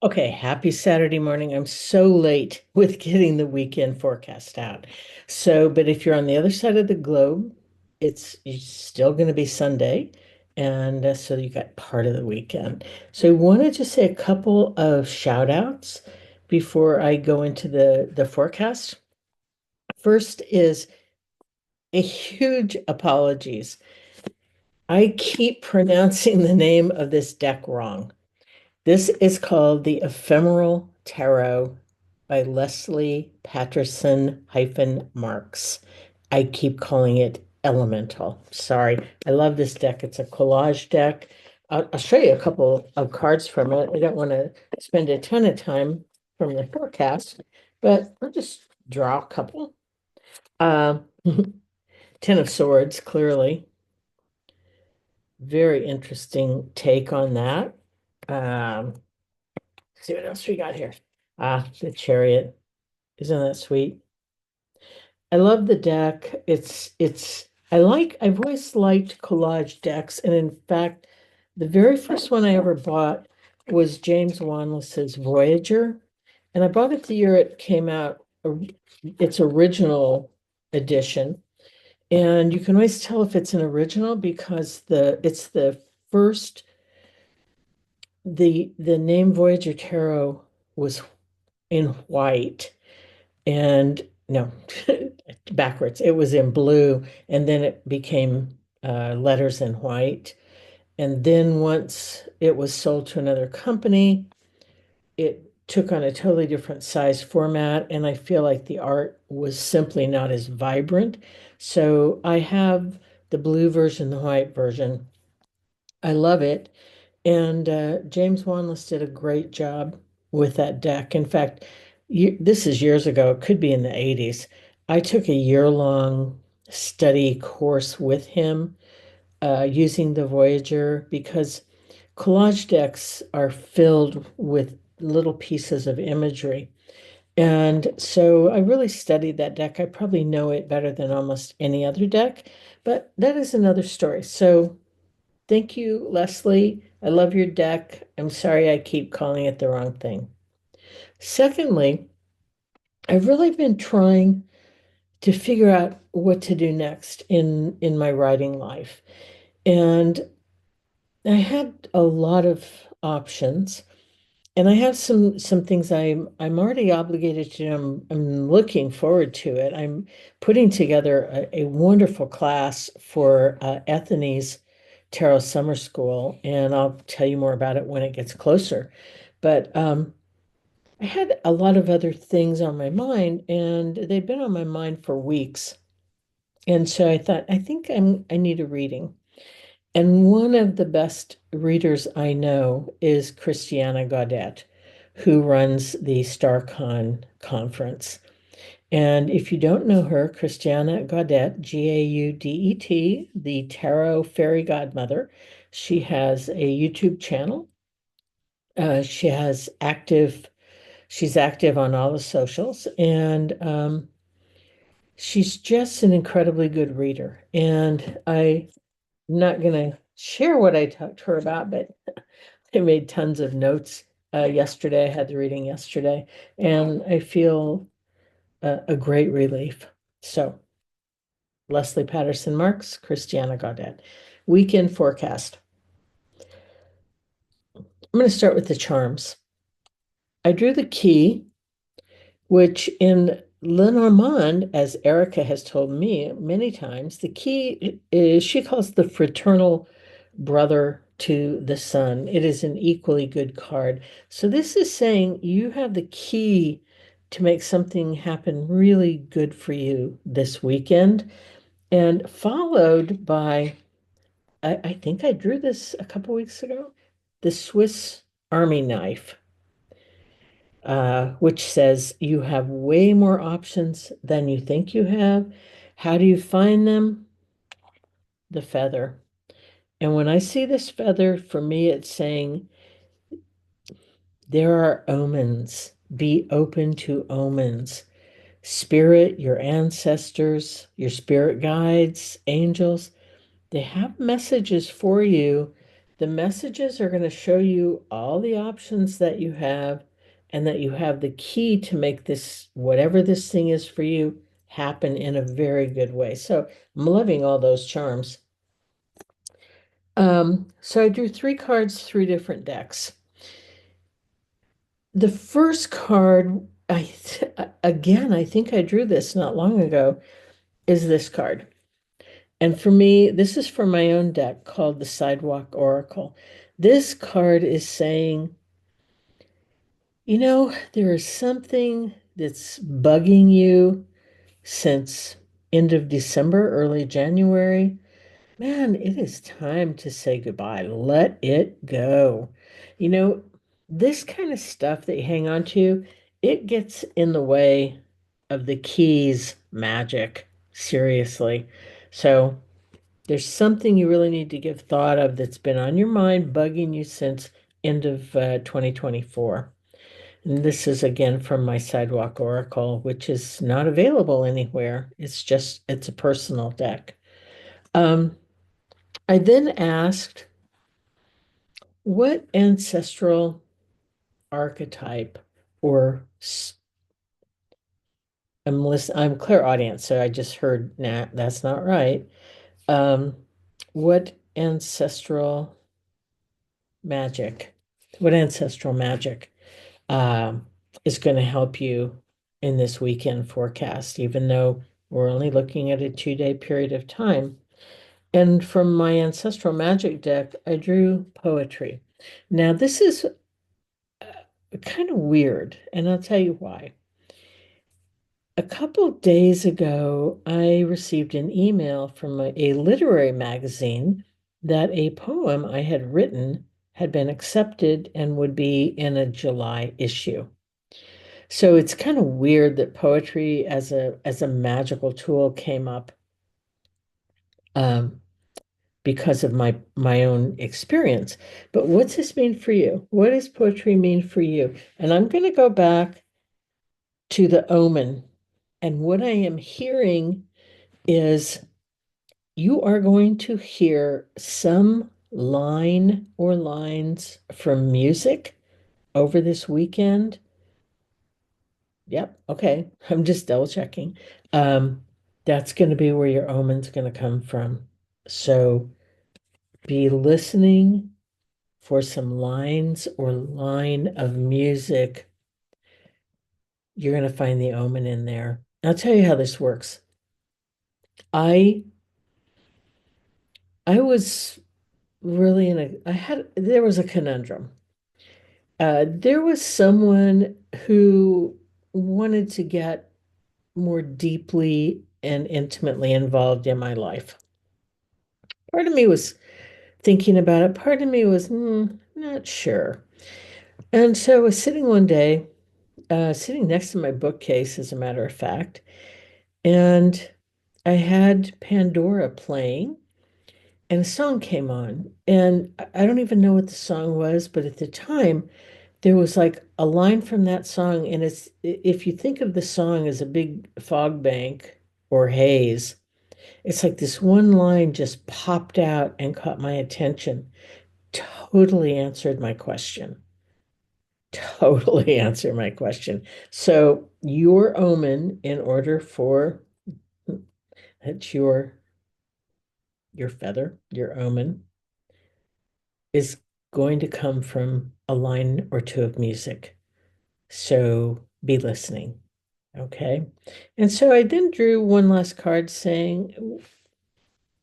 Okay, happy Saturday morning. I'm so late with getting the weekend forecast out. But if you're on the other side of the globe, it's still going to be Sunday. And so you got part of the weekend. So I wanted to say a couple of shout outs before I go into the forecast. First is a huge apologies. I keep pronouncing the name of this deck wrong. This is called the Ephemeral Tarot by Leslie Patterson-Marx. I keep calling it Elemental. Sorry. I love this deck. It's a collage deck. I'll show you a couple of cards from it. I don't want to spend a ton of time from the forecast, but I'll just draw a couple. Uh, Ten of Swords, clearly. Very interesting take on that. Um, see what else we got here. Ah, the Chariot. Isn't that sweet? I love the deck. I've always liked collage decks. And in fact, the very first one I ever bought was James Wanless's Voyager. And I bought it the year it came out, its original edition. And you can always tell if it's an original because it's the first, the name Voyager Tarot was in white. And no, backwards. It was in blue, and then it became letters in white. And then once it was sold to another company, it took on a totally different size format, and I feel like the art was simply not as vibrant. So I have the blue version, the white version. I love it. And James Wanless did a great job with that deck. In fact, this is years ago, it could be in the 80s. I took a year-long study course with him using the Voyager because collage decks are filled with little pieces of imagery. And so I really studied that deck. I probably know it better than almost any other deck, but that is another story. So thank you, Leslie. I love your deck. I'm sorry I keep calling it the wrong thing. Secondly, I've really been trying to figure out what to do next in my writing life. And I had a lot of options, and I have some things I'm already obligated to. I'm looking forward to it. I'm putting together a wonderful class for Ethany's Tarot Summer School, and I'll tell you more about it when it gets closer. But I had a lot of other things on my mind, and they've been on my mind for weeks. And so I thought, I think I need a reading. And one of the best readers I know is Christiana Gaudet, who runs the StarCon conference. And if you don't know her, Christiana Gaudet, Gaudet, the Tarot Fairy Godmother, she has a YouTube channel. She has she's active on all the socials, and she's just an incredibly good reader. And I'm not going to share what I talked to her about, but I made tons of notes yesterday. I had the reading yesterday, and I feel a great relief. So, Leslie Patterson-Marx, Christiana Gaudet. Weekend forecast. I'm going to start with the charms. I drew the key, which in Lenormand, as Erica has told me many times, the key is she calls the fraternal brother to the sun. It is an equally good card. So this is saying you have the key to make something happen really good for you this weekend, and followed by, I think I drew this a couple weeks ago, the Swiss Army knife, which says you have way more options than you think you have. How do you find them? The feather. And when I see this feather, for me, it's saying there are omens. Be open to omens. Spirit, your ancestors, your spirit guides, angels, they have messages for you The messages are going to show you all the options that you have and that you have the key to make this, whatever this thing is for you, happen in a very good way. So I'm loving all those charms. So I drew 3 cards, 3 different decks. The first card, again, I think I drew this not long ago, is this card. And for me, this is for my own deck called the Sidewalk Oracle. This card is saying, there is something that's bugging you since end of December, early January. Man, it is time to say goodbye. Let it go. You know, this kind of stuff that you hang on to, it gets in the way of the keys magic, seriously. So there's something you really need to give thought of that's been on your mind, bugging you since end of 2024. And this is again from my Sidewalk Oracle, which is not available anywhere. It's a personal deck. Um, I then asked, what ancestral archetype or I'm clairaudient, so I just heard, nah, that's not right. Um, what ancestral magic, what ancestral magic um, is going to help you in this weekend forecast, even though we're only looking at a 2-day period of time. And from my Ancestral Magic deck, I drew poetry. Now, this is kind of weird, and I'll tell you why. A couple days ago, I received an email from a literary magazine that a poem I had written had been accepted and would be in a July issue. So it's kind of weird that poetry as a magical tool came up um, because of my own experience. But what's this mean for you? What does poetry mean for you? And I'm going to go back to the omen. And what I am hearing is you are going to hear some line or lines from music over this weekend. Yep, okay. I'm just double checking. Um, that's going to be where your omen's going to come from. So be listening for some lines or line of music. You're going to find the omen in there. I'll tell you how this works. I I was really there was a conundrum. There was someone who wanted to get more deeply and intimately involved in my life. Part of me was thinking about it. Part of me was not sure. And so I was sitting one day, sitting next to my bookcase, as a matter of fact, and I had Pandora playing, and a song came on. And I don't even know what the song was, but at the time, there was like a line from that song, and if you think of the song as a big fog bank or haze, it's like this one line just popped out and caught my attention. Totally answered my question. Totally answered my question. So your omen, in order for that's your feather, your omen, is going to come from a line or two of music. So be listening. Okay. And so I then drew one last card saying,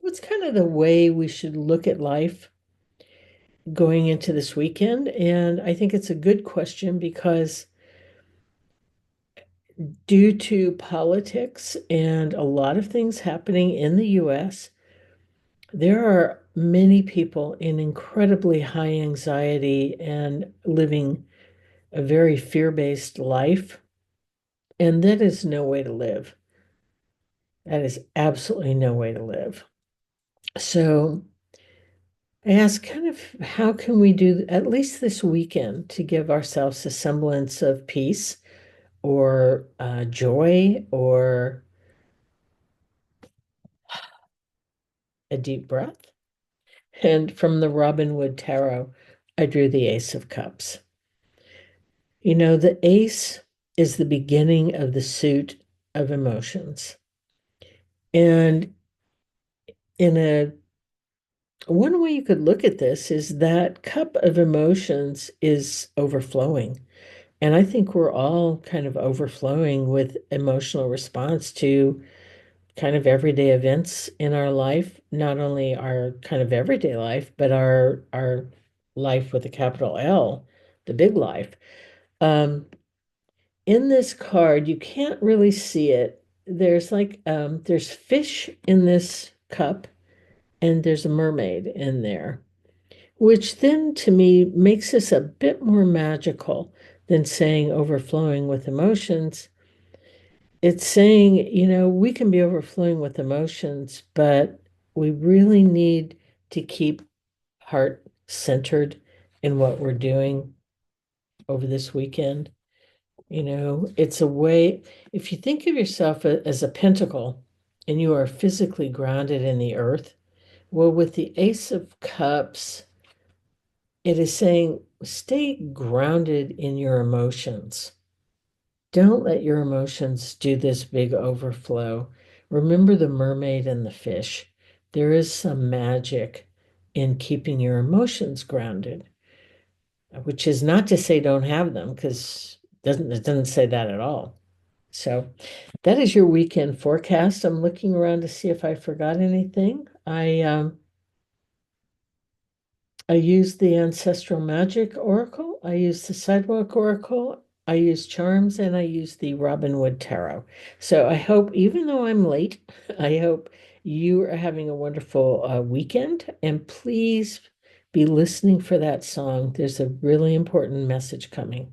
what's kind of the way we should look at life going into this weekend? And I think it's a good question because due to politics and a lot of things happening in the US, there are many people in incredibly high anxiety and living a very fear-based life. And that is no way to live. That is absolutely no way to live. So I asked kind of how can we do at least this weekend to give ourselves a semblance of peace or joy or a deep breath And from the Robin Wood Tarot, I drew the Ace of Cups. You know, the ace is the beginning of the suit of emotions. And in a one way you could look at this is that cup of emotions is overflowing. And I think we're all kind of overflowing with emotional response to kind of everyday events in our life, not only our kind of everyday life, but our life with a capital L, the big life. Um, in this card, you can't really see it. There's fish in this cup, and there's a mermaid in there, which then to me makes this a bit more magical than saying overflowing with emotions. It's saying, we can be overflowing with emotions, but we really need to keep heart centered in what we're doing over this weekend. It's a way, if you think of yourself as a pentacle and you are physically grounded in the earth, well, with the Ace of Cups, it is saying stay grounded in your emotions. Don't let your emotions do this big overflow. Remember the mermaid and the fish. There is some magic in keeping your emotions grounded, which is not to say don't have them, because it doesn't say that at all. So that is your weekend forecast. I'm looking around to see if I forgot anything. I used the Ancestral Magick Oracle. I used the Sidewalk Oracle. I used charms, and I used the Robin Wood Tarot. So I hope, even though I'm late, I hope you are having a wonderful weekend. And please be listening for that song. There's a really important message coming.